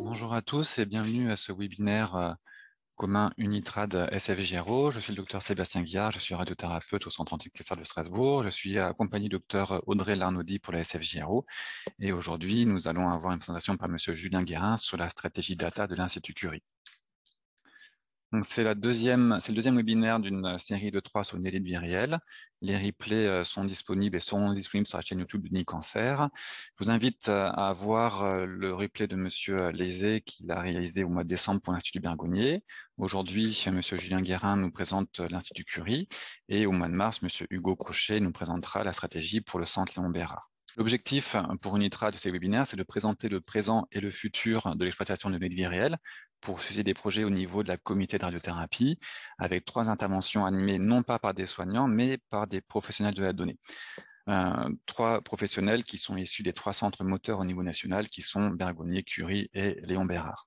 Bonjour à tous et bienvenue à ce webinaire commun Unitrad SFGRO. Je suis le docteur Sébastien Guillard, je suis radiothérapeute au Centre anti-cancer de Strasbourg. Je suis accompagné du docteur Audrey Larnaudy pour la SFGRO. Et aujourd'hui, nous allons avoir une présentation par monsieur Julien Guérin sur la stratégie data de l'Institut Curie. Donc c'est le deuxième webinaire d'une série de 3 sur une élite vie réelle. Les replays sont disponibles et seront disponibles sur la chaîne YouTube d'Unicancer. Je vous invite à voir le replay de Monsieur Lézé qu'il a réalisé au mois de décembre pour l'Institut Bergonié. Aujourd'hui, Monsieur Julien Guérin nous présente l'Institut Curie et au mois de mars, Monsieur Hugo Cochet nous présentera la stratégie pour le Centre Léon Bérard. L'objectif pour Unitra de ces webinaires, c'est de présenter le présent et le futur de l'exploitation de notre vie réelle pour susciter des projets au niveau de la communauté de radiothérapie, avec 3 interventions animées non pas par des soignants, mais par des professionnels de la donnée. 3 professionnels qui sont issus des 3 centres moteurs au niveau national, qui sont Bergonié, Curie et Léon Bérard.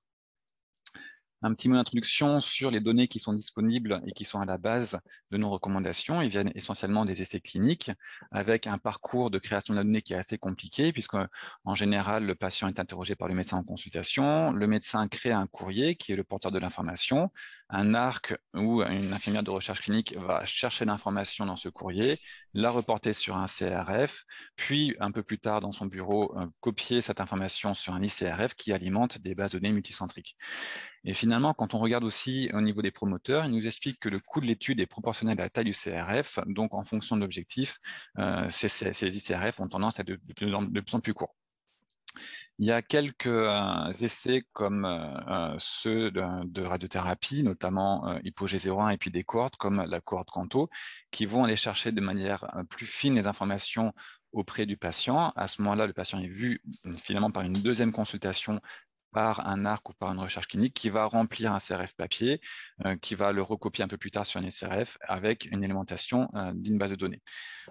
Un petit mot d'introduction sur les données qui sont disponibles et qui sont à la base de nos recommandations. Ils viennent essentiellement des essais cliniques avec un parcours de création de la donnée qui est assez compliqué puisque en général, le patient est interrogé par le médecin en consultation. Le médecin crée un courrier qui est le porteur de l'information. Un ARC ou une infirmière de recherche clinique va chercher l'information dans ce courrier, la reporter sur un CRF, puis un peu plus tard dans son bureau, copier cette information sur un ICRF qui alimente des bases de données multicentriques. Et finalement, quand on regarde aussi au niveau des promoteurs, ils nous expliquent que le coût de l'étude est proportionnel à la taille du CRF. Donc, en fonction de l'objectif, ces ICRF ont tendance à être de plus en plus courts. Il y a quelques essais comme ceux de radiothérapie, notamment Hypogée 01 et puis des cohortes comme la cohorte Canto, qui vont aller chercher de manière plus fine les informations auprès du patient. À ce moment-là, le patient est vu finalement par une deuxième consultation par un ARC ou par une recherche clinique qui va remplir un CRF papier, qui va le recopier un peu plus tard sur un SRF avec une alimentation d'une base de données.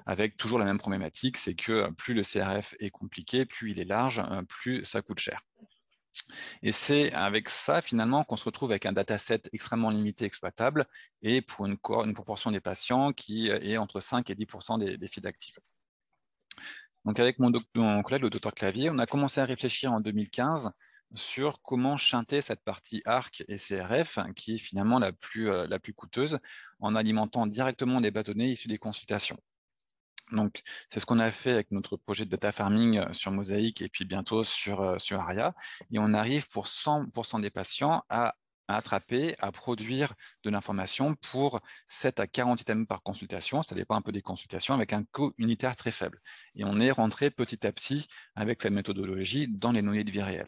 Avec toujours la même problématique, c'est que plus le CRF est compliqué, plus il est large, plus ça coûte cher. Et c'est avec ça, finalement, qu'on se retrouve avec un dataset extrêmement limité exploitable et pour une proportion des patients qui est entre 5 et 10% des filles d'actifs. Donc avec mon collègue, le docteur Clavier, on a commencé à réfléchir en 2015 sur comment chanter cette partie ARC et CRF, qui est finalement la plus coûteuse, en alimentant directement des bases de données issues des consultations. Donc, c'est ce qu'on a fait avec notre projet de data farming sur Mosaic et puis bientôt sur Aria. Et on arrive pour 100% des patients à attraper, à produire de l'information pour 7 à 40 items par consultation. Ça dépend un peu des consultations avec un coût unitaire très faible. Et on est rentré petit à petit avec cette méthodologie dans les données de vie réelle.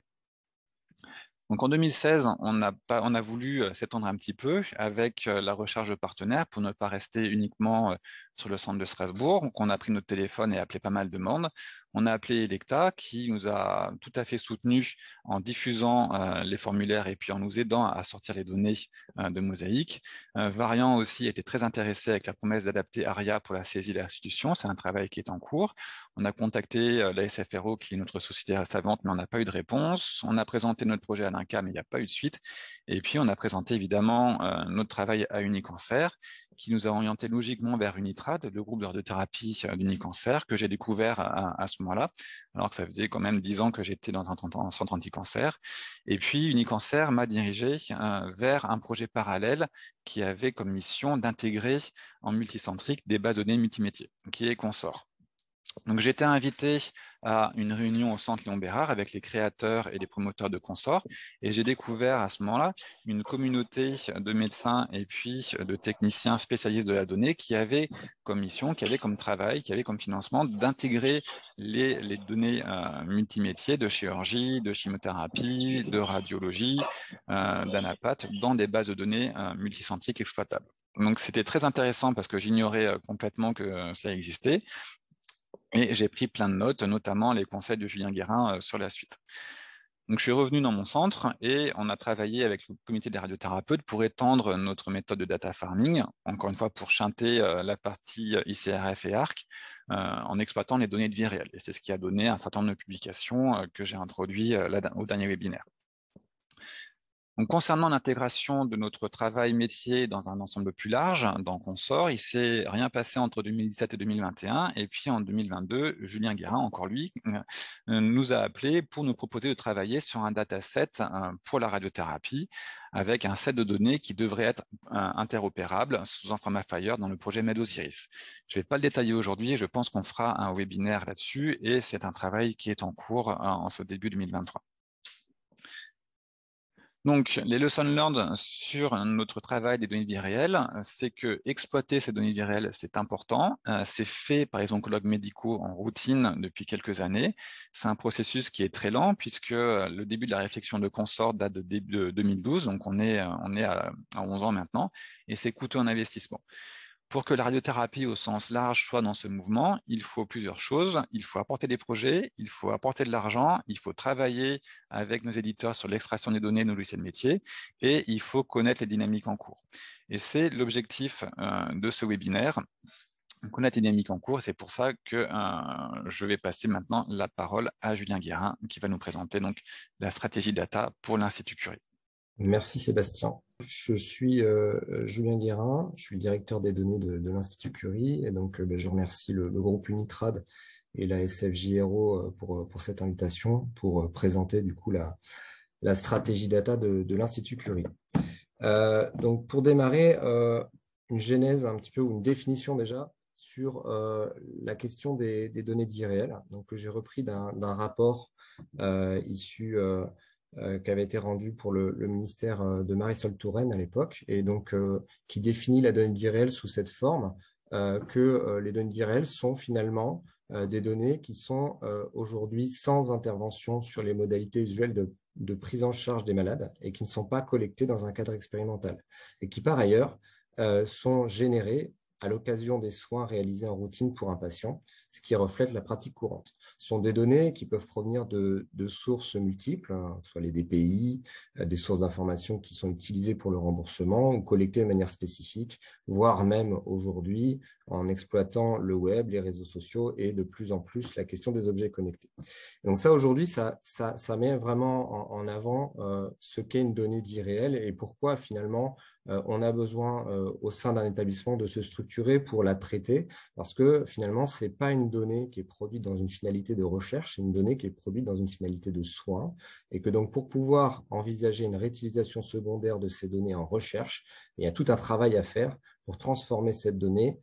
Donc en 2016, on a voulu s'étendre un petit peu avec la recherche de partenaires pour ne pas rester uniquement sur le centre de Strasbourg. Donc on a pris notre téléphone et appelé pas mal de monde. On a appelé Electa qui nous a tout à fait soutenus en diffusant les formulaires et puis en nous aidant à sortir les données de Mosaic. Variant aussi était très intéressé avec la promesse d'adapter ARIA pour la saisie de l'institution. C'est un travail qui est en cours. On a contacté la SFRO qui est notre société savante, mais on n'a pas eu de réponse. On a présenté notre projet à l'INCA, mais il n'y a pas eu de suite. Et puis, on a présenté évidemment notre travail à Unicancer, qui nous a orienté logiquement vers Unitrad, le groupe de radiothérapie d'Unicancer, que j'ai découvert à ce moment-là, alors que ça faisait quand même 10 ans que j'étais dans un centre anti-cancer. Et puis, Unicancer m'a dirigé vers un projet parallèle qui avait comme mission d'intégrer en multicentrique des bases de données multimétiers, qui est Consort. Donc, j'ai été invité à une réunion au Centre Léon Bérard avec les créateurs et les promoteurs de Consort et j'ai découvert à ce moment-là une communauté de médecins et puis de techniciens spécialistes de la donnée qui avaient comme mission, qui avaient comme travail, qui avaient comme financement d'intégrer les données multimétiers de chirurgie, de chimiothérapie, de radiologie, d'anapath dans des bases de données multicentriques exploitables. Donc, c'était très intéressant parce que j'ignorais complètement que ça existait. Et j'ai pris plein de notes, notamment les conseils de Julien Guérin sur la suite. Donc, je suis revenu dans mon centre et on a travaillé avec le comité des radiothérapeutes pour étendre notre méthode de data farming, encore une fois pour chanter la partie ICRF et ARC en exploitant les données de vie réelle. Et c'est ce qui a donné un certain nombre de publications que j'ai introduit au dernier webinaire. Donc, concernant l'intégration de notre travail métier dans un ensemble plus large, dans Consort, il ne s'est rien passé entre 2017 et 2021. Et puis en 2022, Julien Guérin, encore lui, nous a appelés pour nous proposer de travailler sur un dataset pour la radiothérapie avec un set de données qui devrait être interopérable sous un format FHIR dans le projet MedOsiris. Je ne vais pas le détailler aujourd'hui, je pense qu'on fera un webinaire là-dessus et c'est un travail qui est en cours en ce début 2023. Donc, les lessons learned sur notre travail des données de vie réelle, c'est que exploiter ces données de vie réelle, c'est important. C'est fait par les oncologues médicaux en routine depuis quelques années. C'est un processus qui est très lent puisque le début de la réflexion de Consort date de 2012, donc on est à 11 ans maintenant, et c'est coûteux en investissement. Pour que la radiothérapie au sens large soit dans ce mouvement, il faut plusieurs choses. Il faut apporter des projets, il faut apporter de l'argent, il faut travailler avec nos éditeurs sur l'extraction des données, nos logiciels métiers, et il faut connaître les dynamiques en cours. Et c'est l'objectif de ce webinaire, connaître les dynamiques en cours. C'est pour ça que je vais passer maintenant la parole à Julien Guérin, qui va nous présenter donc la stratégie data pour l'Institut Curie. Merci Sébastien. Je suis Julien Guérin, je suis le directeur des données de l'Institut Curie et donc je remercie le groupe Unitrad et la SFJRO pour cette invitation pour présenter du coup la stratégie data de l'Institut Curie. Donc pour démarrer, une genèse un petit peu ou une définition déjà sur la question des données de vie réelle, donc que j'ai repris d'un rapport issu qui avait été rendu pour le ministère de Marisol Touraine à l'époque, et donc qui définit la donnée de vie réelle sous cette forme, que les données de vie réelle sont finalement des données qui sont aujourd'hui sans intervention sur les modalités usuelles de prise en charge des malades et qui ne sont pas collectées dans un cadre expérimental, et qui par ailleurs sont générées à l'occasion des soins réalisés en routine pour un patient, ce qui reflète la pratique courante. Ce sont des données qui peuvent provenir de sources multiples, hein, soit les DPI, des sources d'informations qui sont utilisées pour le remboursement ou collectées de manière spécifique, voire même aujourd'hui en exploitant le web, les réseaux sociaux et de plus en plus la question des objets connectés. Et donc ça, aujourd'hui, ça met vraiment en avant ce qu'est une donnée de vie réelle et pourquoi finalement on a besoin au sein d'un établissement de se structurer pour la traiter, parce que finalement, ce n'est pas une donnée qui est produite dans une finalité de recherche, c'est une donnée qui est produite dans une finalité de soins, et que donc pour pouvoir envisager une réutilisation secondaire de ces données en recherche, il y a tout un travail à faire pour transformer cette donnée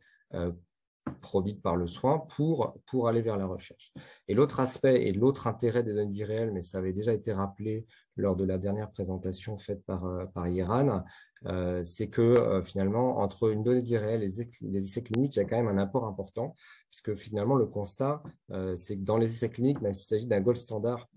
produite par le soin pour aller vers la recherche. Et l'autre aspect et l'autre intérêt des données de vie réelle, mais ça avait déjà été rappelé lors de la dernière présentation faite par Iran, c'est que finalement, entre une donnée de vie réelle et les essais cliniques, il y a quand même un apport important, puisque finalement, le constat, c'est que dans les essais cliniques, même s'il s'agit d'un gold standard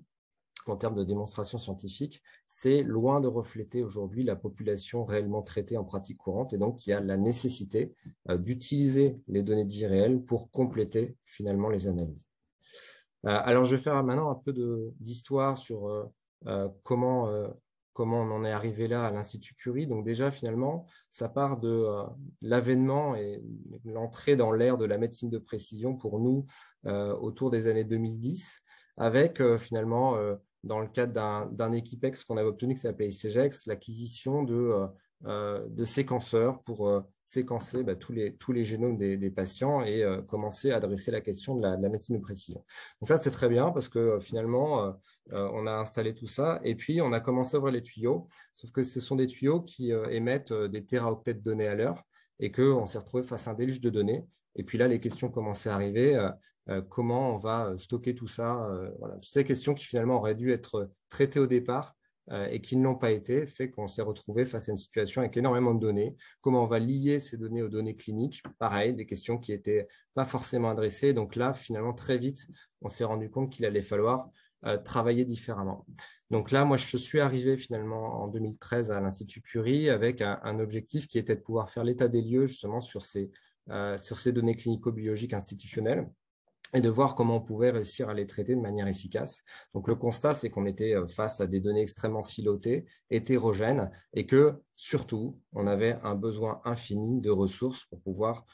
en termes de démonstration scientifique, c'est loin de refléter aujourd'hui la population réellement traitée en pratique courante, et donc il y a la nécessité d'utiliser les données de vie réelle pour compléter finalement les analyses. Alors je vais faire maintenant un peu d'histoire sur comment on en est arrivé là à l'Institut Curie. Donc déjà, finalement, ça part de l'avènement et l'entrée dans l'ère de la médecine de précision pour nous autour des années 2010, avec finalement, dans le cadre d'un équipex qu'on avait obtenu qui s'appelait ICGEX, l'acquisition de séquenceurs pour séquencer tous les génomes des patients et commencer à adresser la question de la médecine de précision. Donc ça, c'est très bien parce que finalement, on a installé tout ça et puis on a commencé à ouvrir les tuyaux, sauf que ce sont des tuyaux qui émettent des téraoctets de données à l'heure et qu'on s'est retrouvé face à un déluge de données. Et puis là, les questions commençaient à arriver. Comment on va stocker tout ça, voilà. Toutes ces questions qui finalement auraient dû être traitées au départ et qui ne l'ont pas été, fait qu'on s'est retrouvé face à une situation avec énormément de données. Comment on va lier ces données aux données cliniques? Pareil, des questions qui n'étaient pas forcément adressées. Donc là, finalement, très vite, on s'est rendu compte qu'il allait falloir travailler différemment. Donc là, moi, je suis arrivé finalement en 2013 à l'Institut Curie avec un objectif qui était de pouvoir faire l'état des lieux justement sur ces données clinico-biologiques institutionnelles et de voir comment on pouvait réussir à les traiter de manière efficace. Donc, le constat, c'est qu'on était face à des données extrêmement silotées, hétérogènes, et que, surtout, on avait un besoin infini de ressources pour pouvoir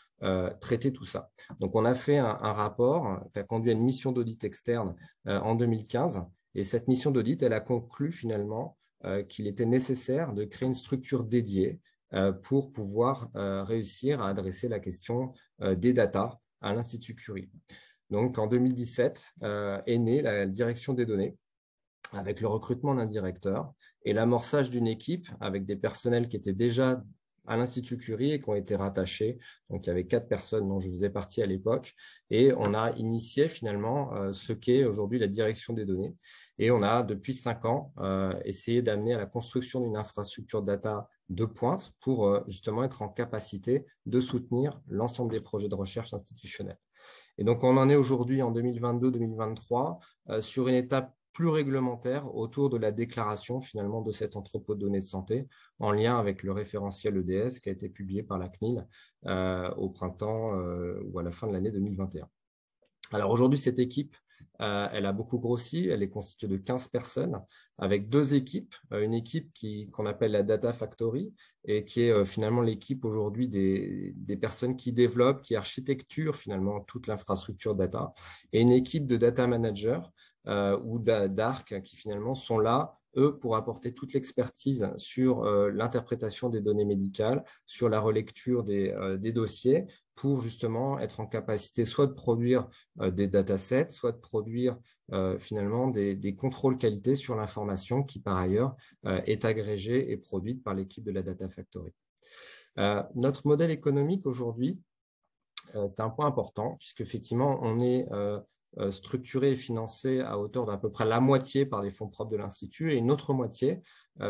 traiter tout ça. Donc, on a fait un rapport qui a conduit à une mission d'audit externe en 2015, et cette mission d'audit, elle a conclu finalement qu'il était nécessaire de créer une structure dédiée pour pouvoir réussir à adresser la question des data à l'Institut Curie. Donc, en 2017 est née la direction des données avec le recrutement d'un directeur et l'amorçage d'une équipe avec des personnels qui étaient déjà à l'Institut Curie et qui ont été rattachés. Donc, il y avait 4 personnes dont je faisais partie à l'époque. Et on a initié finalement ce qu'est aujourd'hui la direction des données. Et on a, depuis 5 ans, essayé d'amener à la construction d'une infrastructure data de pointe pour justement être en capacité de soutenir l'ensemble des projets de recherche institutionnels. Et donc, on en est aujourd'hui en 2022-2023 sur une étape plus réglementaire autour de la déclaration finalement de cet entrepôt de données de santé en lien avec le référentiel EDS qui a été publié par la CNIL au printemps ou à la fin de l'année 2021. Alors aujourd'hui, cette équipe, elle a beaucoup grossi, elle est constituée de 15 personnes avec 2 équipes, une équipe qu'on appelle la Data Factory et qui est finalement l'équipe aujourd'hui des personnes qui développent, qui architecturent finalement toute l'infrastructure data et une équipe de data managers ou d'ARC qui finalement sont là, eux, pour apporter toute l'expertise sur l'interprétation des données médicales, sur la relecture des dossiers, pour justement être en capacité soit de produire des datasets, soit de produire finalement des contrôles qualité sur l'information qui, par ailleurs, est agrégée et produite par l'équipe de la Data Factory. Notre modèle économique aujourd'hui, c'est un point important, puisqu'effectivement, on est structuré et financé à hauteur d'à peu près la moitié par les fonds propres de l'Institut et une autre moitié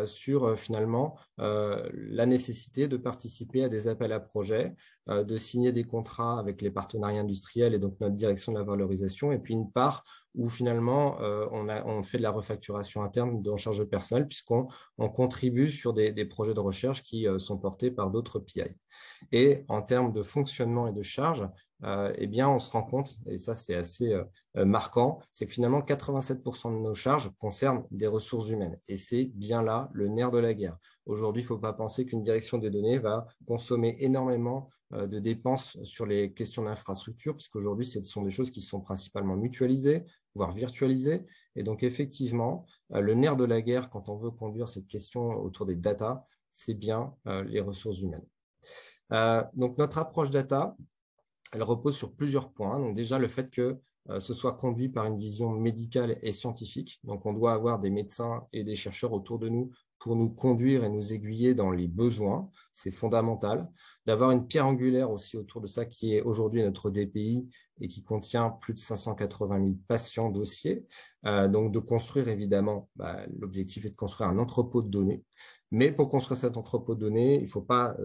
sur finalement la nécessité de participer à des appels à projets, de signer des contrats avec les partenariats industriels et donc notre direction de la valorisation, et puis une part où finalement on fait de la refacturation interne en charge de personnel puisqu'on contribue sur des projets de recherche qui sont portés par d'autres PI. Et en termes de fonctionnement et de charge, eh bien, on se rend compte, et ça c'est assez marquant, c'est que finalement 87% de nos charges concernent des ressources humaines. Et c'est bien là le nerf de la guerre. Aujourd'hui, il ne faut pas penser qu'une direction des données va consommer énormément de dépenses sur les questions d'infrastructure, puisqu'aujourd'hui, ce sont des choses qui sont principalement mutualisées, voire virtualisées. Et donc, effectivement, le nerf de la guerre, quand on veut conduire cette question autour des data, c'est bien les ressources humaines. Donc, notre approche data, elle repose sur plusieurs points. Donc déjà, le fait que ce soit conduit par une vision médicale et scientifique. Donc, on doit avoir des médecins et des chercheurs autour de nous pour nous conduire et nous aiguiller dans les besoins. C'est fondamental. D'avoir une pierre angulaire aussi autour de ça qui est aujourd'hui notre DPI et qui contient plus de 580 000 patients dossiers. Donc, de construire évidemment, l'objectif est de construire un entrepôt de données. Mais pour construire cet entrepôt de données, il ne faut pas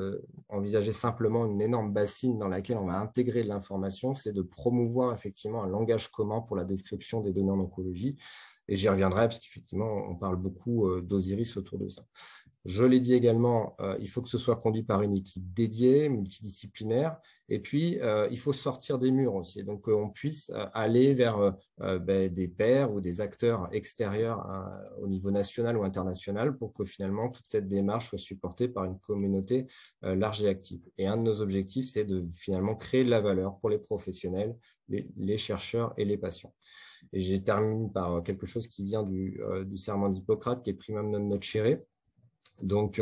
envisager simplement une énorme bassine dans laquelle on va intégrer de l'information, c'est de promouvoir effectivement un langage commun pour la description des données en oncologie. Et j'y reviendrai parce qu'effectivement, on parle beaucoup d'Osiris autour de ça. Je l'ai dit également, il faut que ce soit conduit par une équipe dédiée, multidisciplinaire. Et puis, il faut sortir des murs aussi. Donc, qu'on puisse aller vers des pairs ou des acteurs extérieurs au niveau national ou international pour que finalement, toute cette démarche soit supportée par une communauté large et active. Et un de nos objectifs, c'est de finalement créer de la valeur pour les professionnels, les chercheurs et les patients. Et j'ai terminé par quelque chose qui vient du serment d'Hippocrate, qui est primum non nocere. Donc,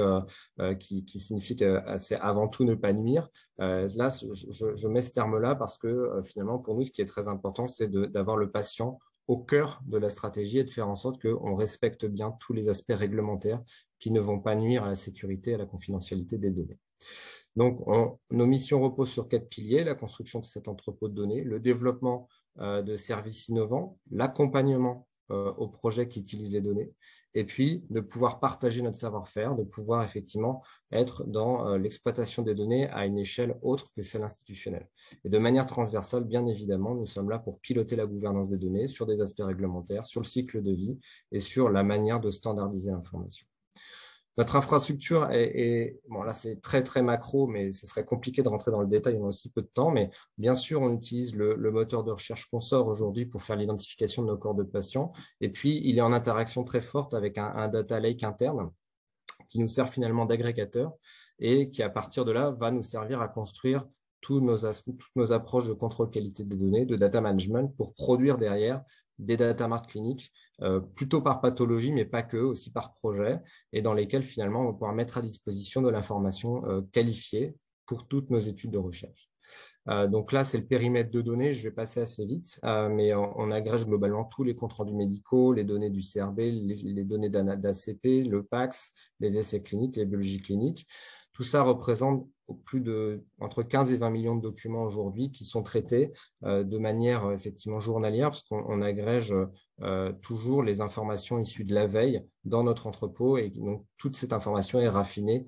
qui signifie que c'est avant tout ne pas nuire. Là, je mets ce terme-là parce que finalement, pour nous, ce qui est très important, c'est d'avoir le patient au cœur de la stratégie et de faire en sorte qu'on respecte bien tous les aspects réglementaires qui ne vont pas nuire à la sécurité et à la confidentialité des données. Donc, nos missions reposent sur 4 piliers: la construction de cet entrepôt de données, le développement de services innovants, l'accompagnement aux projets qui utilisent les données, et puis de pouvoir partager notre savoir-faire, de pouvoir effectivement être dans l'exploitation des données à une échelle autre que celle institutionnelle. Et de manière transversale, bien évidemment, nous sommes là pour piloter la gouvernance des données sur des aspects réglementaires, sur le cycle de vie et sur la manière de standardiser l'information. Notre infrastructure bon là c'est très très macro, mais ce serait compliqué de rentrer dans le détail en aussi peu de temps, mais bien sûr on utilise le moteur de recherche Consort aujourd'hui pour faire l'identification de nos corps de patients, et puis il est en interaction très forte avec un data lake interne qui nous sert finalement d'agrégateur et qui à partir de là va nous servir à construire toutes nos approches de contrôle qualité des données, de data management pour produire derrière des data marts cliniques plutôt par pathologie, mais pas que, aussi par projet, et dans lesquels finalement on va pouvoir mettre à disposition de l'information qualifiée pour toutes nos études de recherche. Donc là, c'est le périmètre de données. Je vais passer assez vite, mais on agrège globalement tous les comptes rendus médicaux, les données du CRB, les données d'ACP, le PAX, les essais cliniques, les biologies cliniques. Tout ça représente entre 15 et 20 millions de documents aujourd'hui qui sont traités de manière effectivement journalière, parce qu'on agrège toujours les informations issues de la veille dans notre entrepôt, et donc toute cette information est raffinée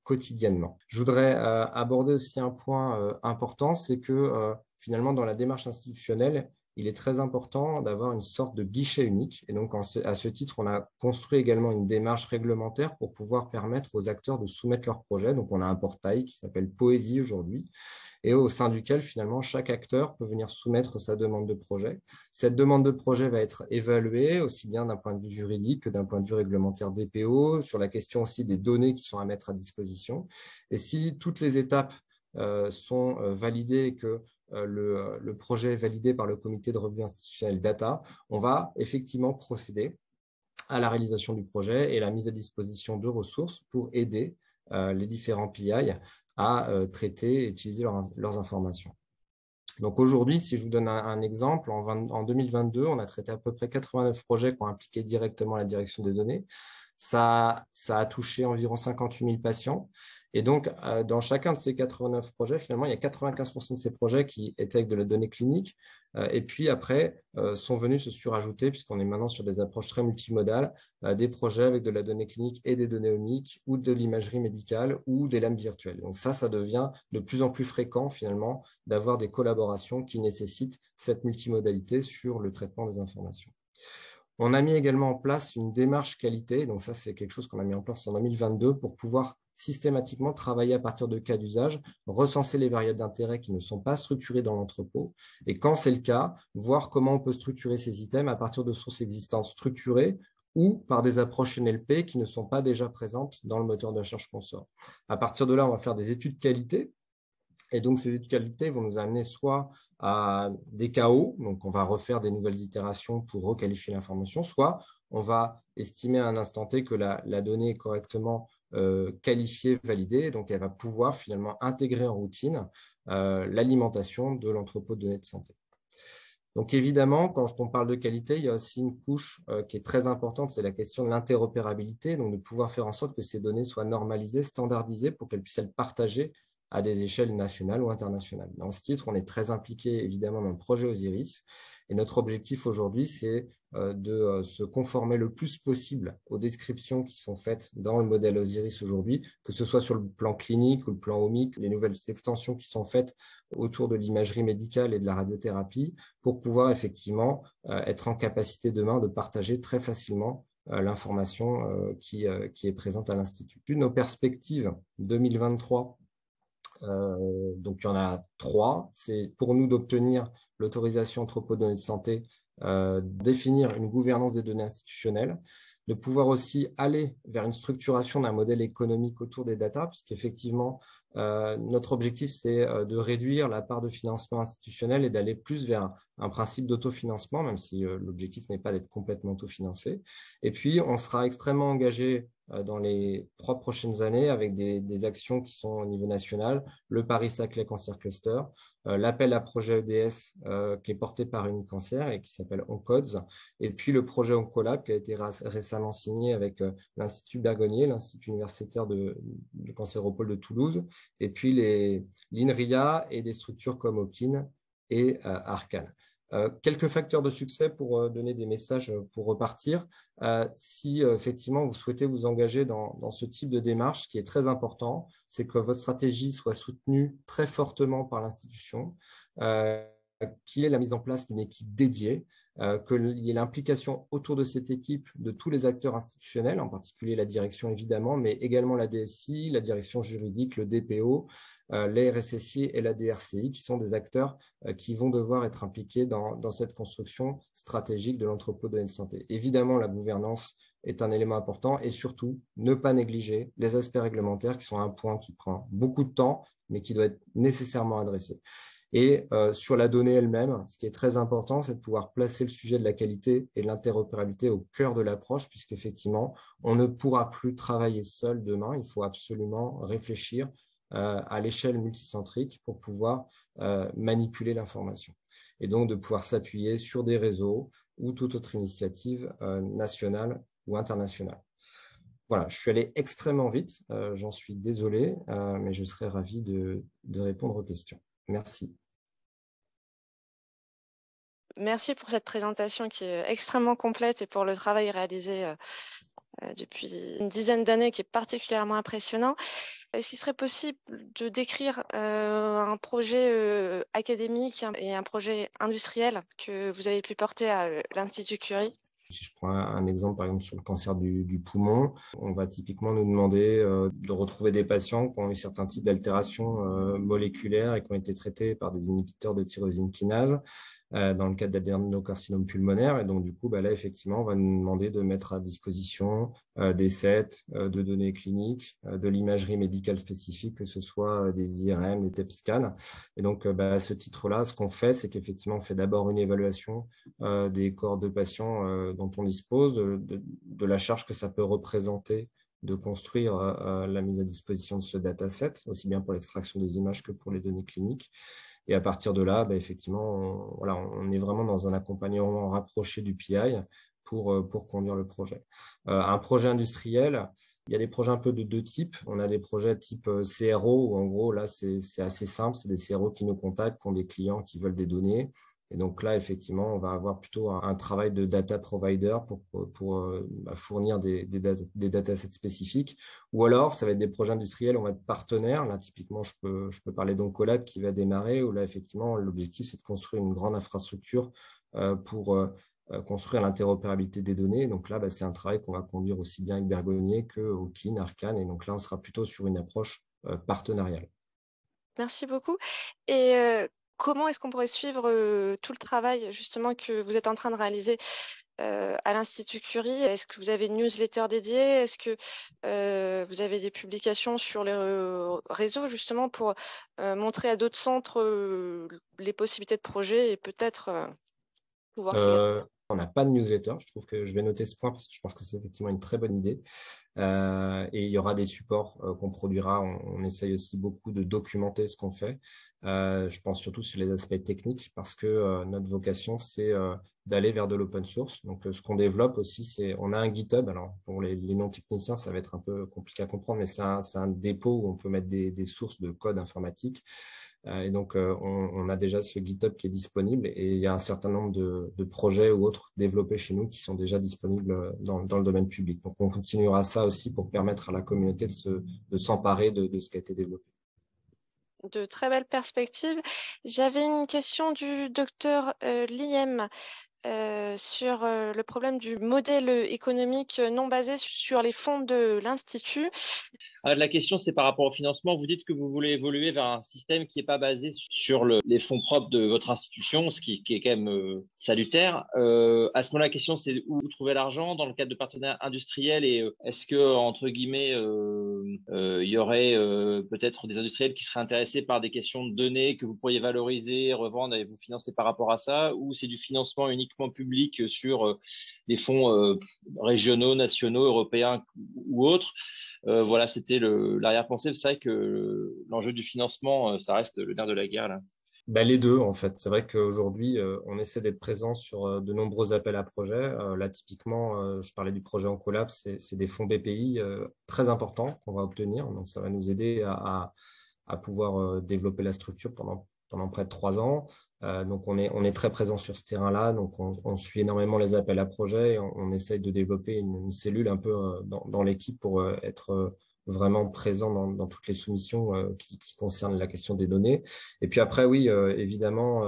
quotidiennement. Je voudrais aborder aussi un point important, c'est que finalement, dans la démarche institutionnelle, il est très important d'avoir une sorte de guichet unique. Et donc, à ce titre, on a construit également une démarche réglementaire pour pouvoir permettre aux acteurs de soumettre leurs projets. Donc, on a un portail qui s'appelle Poésie aujourd'hui, et au sein duquel, finalement, chaque acteur peut venir soumettre sa demande de projet. Cette demande de projet va être évaluée aussi bien d'un point de vue juridique que d'un point de vue réglementaire DPO, sur la question aussi des données qui sont à mettre à disposition. Et si toutes les étapes sont validées et que le projet est validé par le comité de revue institutionnel data, on va effectivement procéder à la réalisation du projet et la mise à disposition de ressources pour aider les différents PI à traiter et utiliser leurs informations. Donc aujourd'hui, si je vous donne un exemple, en 2022, on a traité à peu près 89 projets qui ont impliqué directement la direction des données. Ça a touché environ 58 000 patients. Et donc, dans chacun de ces 89 projets, finalement, il y a 95% de ces projets qui étaient avec de la donnée clinique. Et puis après, sont venus se surajouter, puisqu'on est maintenant sur des approches très multimodales, des projets avec de la donnée clinique et des données omiques, ou de l'imagerie médicale, ou des lames virtuelles. Donc ça devient de plus en plus fréquent, finalement, d'avoir des collaborations qui nécessitent cette multimodalité sur le traitement des informations. On a mis également en place une démarche qualité. Donc ça, c'est quelque chose qu'on a mis en place en 2022 pour pouvoir systématiquement travailler à partir de cas d'usage, recenser les variables d'intérêt qui ne sont pas structurées dans l'entrepôt. Et quand c'est le cas, voir comment on peut structurer ces items à partir de sources existantes structurées ou par des approches NLP qui ne sont pas déjà présentes dans le moteur de recherche consort. À partir de là, on va faire des études qualité. Et donc, ces études de qualité vont nous amener soit à des KO, donc on va refaire des nouvelles itérations pour requalifier l'information, soit on va estimer à un instant T que la donnée est correctement qualifiée, validée, donc elle va pouvoir finalement intégrer en routine l'alimentation de l'entrepôt de données de santé. Donc évidemment, quand on parle de qualité, il y a aussi une couche qui est très importante, c'est la question de l'interopérabilité, donc de pouvoir faire en sorte que ces données soient normalisées, standardisées pour qu'elles puissent être partagées à des échelles nationales ou internationales. Dans ce titre, on est très impliqué évidemment dans le projet Osiris, et notre objectif aujourd'hui, c'est de se conformer le plus possible aux descriptions qui sont faites dans le modèle Osiris aujourd'hui, que ce soit sur le plan clinique ou le plan omique, les nouvelles extensions qui sont faites autour de l'imagerie médicale et de la radiothérapie, pour pouvoir effectivement être en capacité demain de partager très facilement l'information qui est présente à l'Institut. Nos perspectives 2023, donc il y en a 3. C'est pour nous d'obtenir l'autorisation entrepôt de données de santé, définir une gouvernance des données institutionnelles, de pouvoir aussi aller vers une structuration d'un modèle économique autour des data, puisqu'effectivement, notre objectif, c'est de réduire la part de financement institutionnel et d'aller plus vers un principe d'autofinancement, même si l'objectif n'est pas d'être complètement autofinancé. Et puis, on sera extrêmement engagé dans les 3 prochaines années avec des actions qui sont au niveau national, le Paris-Saclay Cancer Cluster, l'appel à projet EDS qui est porté par Unicancer et qui s'appelle OnCodes, et puis le projet OncoLab qui a été récemment signé avec l'Institut Bergonié, l'Institut universitaire du cancéropole de Toulouse, et puis l'INRIA et des structures comme Okin et Arcan. Quelques facteurs de succès pour donner des messages pour repartir. Si effectivement vous souhaitez vous engager dans ce type de démarche, ce qui est très important, c'est que votre stratégie soit soutenue très fortement par l'institution, qu'il y ait la mise en place d'une équipe dédiée, qu'il y ait l'implication autour de cette équipe de tous les acteurs institutionnels, en particulier la direction évidemment, mais également la DSI, la direction juridique, le DPO, les RSSI et la DRCI, qui sont des acteurs qui vont devoir être impliqués dans cette construction stratégique de l'entrepôt de données de santé. Évidemment, la gouvernance est un élément important et surtout, ne pas négliger les aspects réglementaires qui sont un point qui prend beaucoup de temps, mais qui doit être nécessairement adressé. Et sur la donnée elle-même, ce qui est très important, c'est de pouvoir placer le sujet de la qualité et de l'interopérabilité au cœur de l'approche, puisqu'effectivement, on ne pourra plus travailler seul demain. Il faut absolument réfléchir à l'échelle multicentrique pour pouvoir manipuler l'information. Et donc, de pouvoir s'appuyer sur des réseaux ou toute autre initiative nationale ou internationale. Voilà, je suis allé extrêmement vite, j'en suis désolé, mais je serais ravi de répondre aux questions. Merci. Merci pour cette présentation qui est extrêmement complète et pour le travail réalisé depuis une dizaine d'années qui est particulièrement impressionnant. Est-ce qu'il serait possible de décrire un projet académique et un projet industriel que vous avez pu porter à l'Institut Curie? Si je prends un exemple, par exemple, sur le cancer du poumon, on va typiquement nous demander de retrouver des patients qui ont eu certains types d'altérations moléculaires et qui ont été traités par des inhibiteurs de tyrosine kinase dans le cadre d'adénocarcinome pulmonaire. Et donc, du coup, là, effectivement, on va nous demander de mettre à disposition des sets de données cliniques, de l'imagerie médicale spécifique, que ce soit des IRM, des TEP scans. Et donc, à ce titre-là, ce qu'on fait, c'est qu'effectivement, on fait d'abord une évaluation des cohortes de patients dont on dispose, de la charge que ça peut représenter de construire la mise à disposition de ce dataset, aussi bien pour l'extraction des images que pour les données cliniques. Et à partir de là, effectivement, on est vraiment dans un accompagnement rapproché du PI pour conduire le projet. Un projet industriel, il y a des projets un peu de deux types. On a des projets type CRO, où en gros, là, c'est assez simple. C'est des CRO qui nous contactent, qui ont des clients qui veulent des données. Et donc là, effectivement, on va avoir plutôt un travail de data provider pour fournir des datasets spécifiques. Ou alors, ça va être des projets industriels, on va être partenaire. Là, typiquement, je peux parler d'Oncolab qui va démarrer, où là, effectivement, l'objectif, c'est de construire une grande infrastructure pour construire l'interopérabilité des données. Donc là, c'est un travail qu'on va conduire aussi bien avec Bergonier que Okin, Arcan. Et donc là, on sera plutôt sur une approche partenariale. Merci beaucoup. Et comment est-ce qu'on pourrait suivre tout le travail justement que vous êtes en train de réaliser à l'Institut Curie? Est-ce que vous avez une newsletter dédiée? Est-ce que vous avez des publications sur les réseaux justement pour montrer à d'autres centres les possibilités de projet et peut-être pouvoir s'y... On n'a pas de newsletter. Je trouve que je vais noter ce point parce que je pense que c'est effectivement une très bonne idée. Et il y aura des supports qu'on produira. On essaye aussi beaucoup de documenter ce qu'on fait. Je pense surtout sur les aspects techniques parce que notre vocation, c'est d'aller vers de l'open source. Donc, ce qu'on développe aussi, on a un GitHub. Alors, pour les non-techniciens, ça va être un peu compliqué à comprendre, mais c'est un dépôt où on peut mettre des sources de code informatique. Et donc, on a déjà ce GitHub qui est disponible et il y a un certain nombre de projets ou autres développés chez nous qui sont déjà disponibles dans le domaine public. Donc, on continuera ça aussi pour permettre à la communauté de s'emparer de ce qui a été développé. De très belles perspectives. J'avais une question du docteur Liem sur le problème du modèle économique non basé sur les fonds de l'Institut. La question, c'est par rapport au financement. Vous dites que vous voulez évoluer vers un système qui n'est pas basé sur les fonds propres de votre institution, ce qui est quand même salutaire. À ce moment-là, la question, c'est où trouver l'argent dans le cadre de partenaires industriels et est-ce que, entre guillemets, il y aurait peut-être des industriels qui seraient intéressés par des questions de données que vous pourriez valoriser, revendre et vous financer par rapport à ça, ou c'est du financement uniquement public sur des fonds régionaux, nationaux, européens ou autres? Voilà, c'était l'arrière-pensée. C'est vrai que l'enjeu du financement, ça reste le nerf de la guerre, là. Les deux, en fait. C'est vrai qu'aujourd'hui, on essaie d'être présent sur de nombreux appels à projets. Là, typiquement, je parlais du projet Oncolab, c'est des fonds BPI très importants qu'on va obtenir. Donc, ça va nous aider à pouvoir développer la structure pendant près de 3 ans. Donc, on est très présent sur ce terrain-là. Donc, on suit énormément les appels à projets. On essaye de développer une cellule un peu dans l'équipe pour être vraiment présent dans toutes les soumissions qui concernent la question des données. Et puis après, oui, évidemment,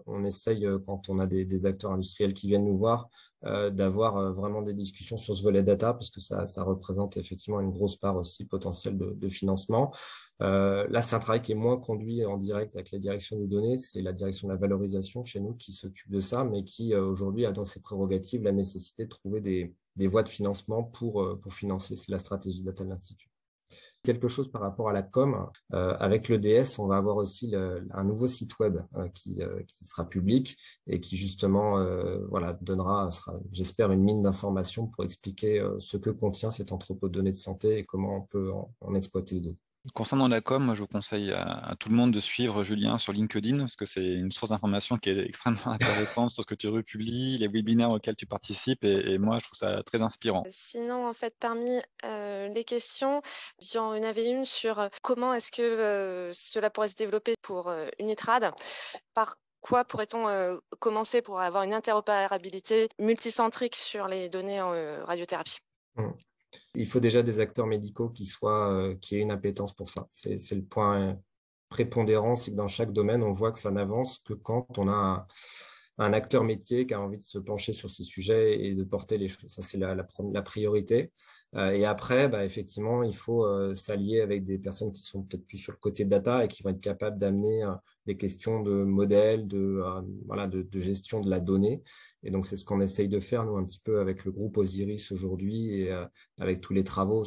on essaye, quand on a des acteurs industriels qui viennent nous voir, d'avoir vraiment des discussions sur ce volet data, parce que ça représente effectivement une grosse part aussi potentielle de financement. Là, c'est un travail qui est moins conduit en direct avec la direction des données. C'est la direction de la valorisation chez nous qui s'occupe de ça, mais qui aujourd'hui a dans ses prérogatives la nécessité de trouver des voies de financement pour financer la stratégie data de l'Institut. Quelque chose par rapport à la com. Avec l'EDS, on va avoir aussi un nouveau site web qui sera public et qui justement sera, j'espère, une mine d'informations pour expliquer ce que contient cet entrepôt de données de santé et comment on peut en exploiter les données. Concernant la com, moi, je vous conseille à tout le monde de suivre Julien sur LinkedIn parce que c'est une source d'information qui est extrêmement intéressante sur ce que tu republies, les webinaires auxquels tu participes et moi, je trouve ça très inspirant. Sinon, en fait, parmi les questions, il y en avait une sur comment est-ce que cela pourrait se développer pour Unitrad. Par quoi pourrait-on commencer pour avoir une interopérabilité multicentrique sur les données en radiothérapie? Il faut déjà des acteurs médicaux qui aient une appétence pour ça. C'est le point prépondérant, c'est que dans chaque domaine, on voit que ça n'avance que quand on a un acteur métier qui a envie de se pencher sur ces sujets et de porter les choses. Ça, c'est la priorité. Et après, effectivement, il faut s'allier avec des personnes qui sont peut-être plus sur le côté data et qui vont être capables d'amener des questions de modèles, de gestion de la donnée. Et donc, c'est ce qu'on essaye de faire, nous, un petit peu avec le groupe Osiris aujourd'hui et avec tous les travaux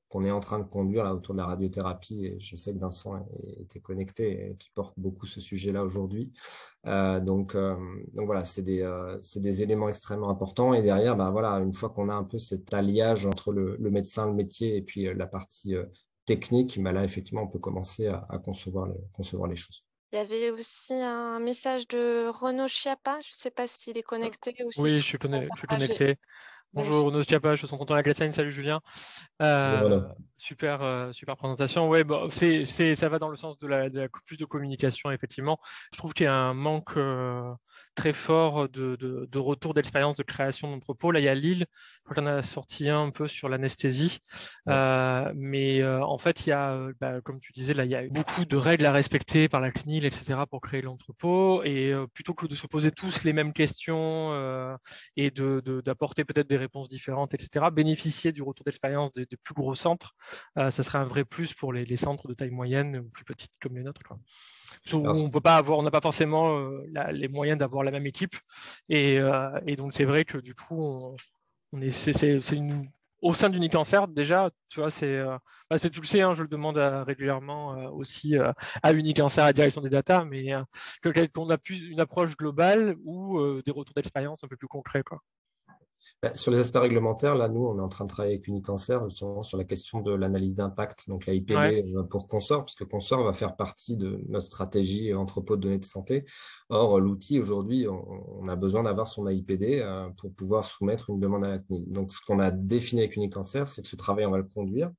qu'on est en train de conduire là, autour de la radiothérapie. Et je sais que Vincent était connecté et qui porte beaucoup ce sujet-là aujourd'hui. Donc voilà, c'est des éléments extrêmement importants. Et derrière, une fois qu'on a un peu cet alliage entre le médecin, le métier et puis la partie technique, là, effectivement, on peut commencer à concevoir les choses. Il y avait aussi un message de Renaud Chiappa. Je ne sais pas s'il est connecté ou si Oui, son je suis partager. connecté. Bonjour Renaud Schiappa, je suis content de la Glassine. Salut Julien. Super présentation. Ouais, ça va dans le sens de la plus de communication, effectivement. Je trouve qu'il y a un manque très fort de retour d'expérience de création d'entrepôt. Là, il y a Lille, je crois qu'on a sorti un peu sur l'anesthésie. Mais en fait, il y a, comme tu disais, là, il y a beaucoup de règles à respecter par la CNIL, etc., pour créer l'entrepôt. Et plutôt que de se poser tous les mêmes questions et d'apporter peut-être des réponses différentes, etc., bénéficier du retour d'expérience des plus gros centres, ça serait un vrai plus pour les centres de taille moyenne ou plus petites comme les nôtres, quoi. On n'a pas forcément les moyens d'avoir la même équipe et donc c'est vrai que du coup au sein d'Unicancer déjà, tu vois, c'est tu le sais, hein, je le demande régulièrement aussi à Unicancer, à la direction des data, mais qu'on a plus une approche globale ou des retours d'expérience un peu plus concrets, quoi. Sur les aspects réglementaires, là, nous, on est en train de travailler avec Unicancer justement sur la question de l'analyse d'impact, donc la IPD pour Consort, parce que Consort va faire partie de notre stratégie entrepôt de données de santé. Or, l'outil, aujourd'hui, on a besoin d'avoir son AIPD pour pouvoir soumettre une demande à la CNIL. Donc, ce qu'on a défini avec Unicancer, c'est que ce travail, on va le conduire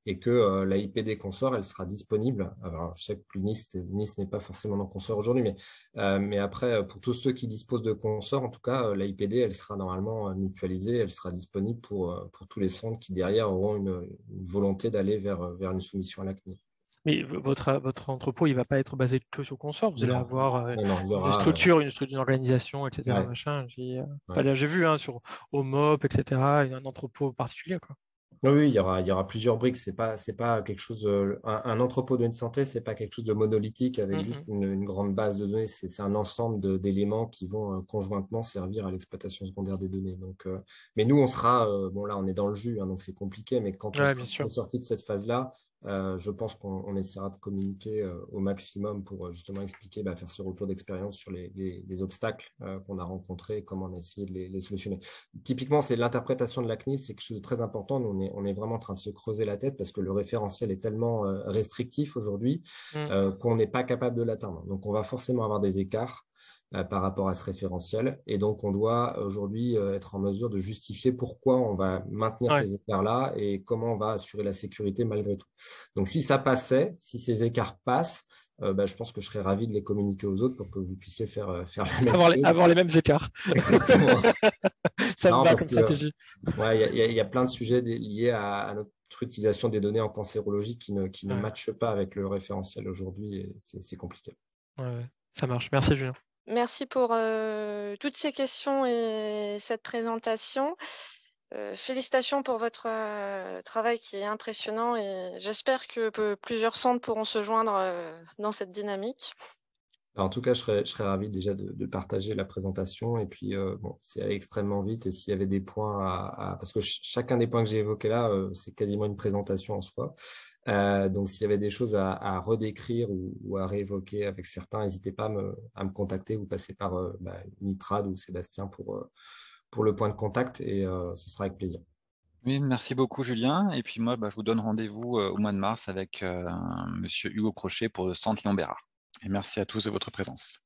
et que la IPD Consort, elle sera disponible. Alors, je sais que Nice n'est pas forcément dans Consort aujourd'hui, mais après, pour tous ceux qui disposent de Consort, en tout cas, la IPD, elle sera normalement mutualisée, elle sera disponible pour tous les centres qui, derrière, auront une volonté d'aller vers une soumission à la CNIL. Mais votre entrepôt, il ne va pas être basé que sur Consort. Vous allez avoir une structure, une organisation, etc. Machin. J'ai vu sur OMOP, etc., un entrepôt particulier, quoi. Oui, il y aura plusieurs briques. C'est pas quelque chose. Un entrepôt de données de santé, c'est pas quelque chose de monolithique avec juste une grande base de données. C'est un ensemble d'éléments qui vont conjointement servir à l'exploitation secondaire des données. Donc, mais nous, on sera là, on est dans le jus, hein, donc c'est compliqué. Mais quand on sera sorti de cette phase-là, je pense qu'on essaiera de communiquer au maximum pour justement expliquer, faire ce retour d'expérience sur les obstacles qu'on a rencontrés et comment on a essayé de les solutionner. Typiquement, c'est l'interprétation de la CNIL, c'est quelque chose de très important. Nous, on est vraiment en train de se creuser la tête parce que le référentiel est tellement restrictif aujourd'hui qu'on n'est pas capable de l'atteindre. Donc, on va forcément avoir des écarts par rapport à ce référentiel. Et donc, on doit aujourd'hui être en mesure de justifier pourquoi on va maintenir ces écarts-là et comment on va assurer la sécurité malgré tout. Donc, si ça passait, si ces écarts passent, je pense que je serais ravi de les communiquer aux autres pour que vous puissiez faire la même chose. Avoir les mêmes écarts. Exactement. Ça me va comme stratégie. Il y a plein de sujets liés à notre utilisation des données en cancérologie qui ne matchent pas avec le référentiel aujourd'hui et c'est compliqué. Ça marche. Merci Julien. Merci pour toutes ces questions et cette présentation. Félicitations pour votre travail qui est impressionnant et j'espère que plusieurs centres pourront se joindre dans cette dynamique. En tout cas, je serais ravi déjà de partager la présentation. Et puis, bon, c'est allé extrêmement vite. Et s'il y avait des points parce que chacun des points que j'ai évoqués là, c'est quasiment une présentation en soi. Donc, s'il y avait des choses à redécrire ou à réévoquer avec certains, n'hésitez pas à me contacter ou passer par Nitrad ou Sébastien pour le point de contact. Et ce sera avec plaisir. Oui, merci beaucoup Julien. Et puis moi, je vous donne rendez-vous au mois de mars avec Monsieur Hugo Crochet pour le Centre Léon Bérard. Et merci à tous de votre présence.